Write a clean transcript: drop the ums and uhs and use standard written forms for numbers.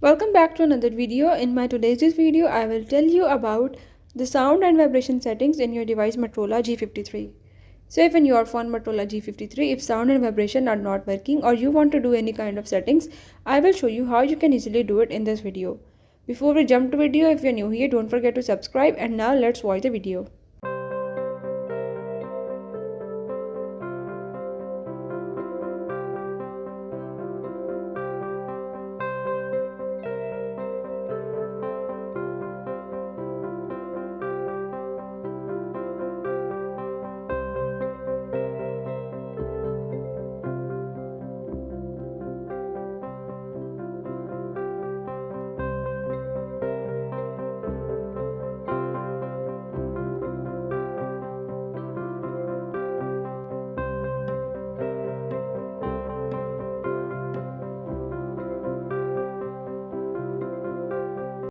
Welcome back to another video. In my today's video, I will tell you about the sound and vibration settings in your device Motorola G53. So if in your phone Motorola G53, if sound and vibration are not working or you want to do any kind of settings, I will show you how you can easily do it in this video. Before we jump to video, if you're new here, don't forget to subscribe, and now let's watch the video.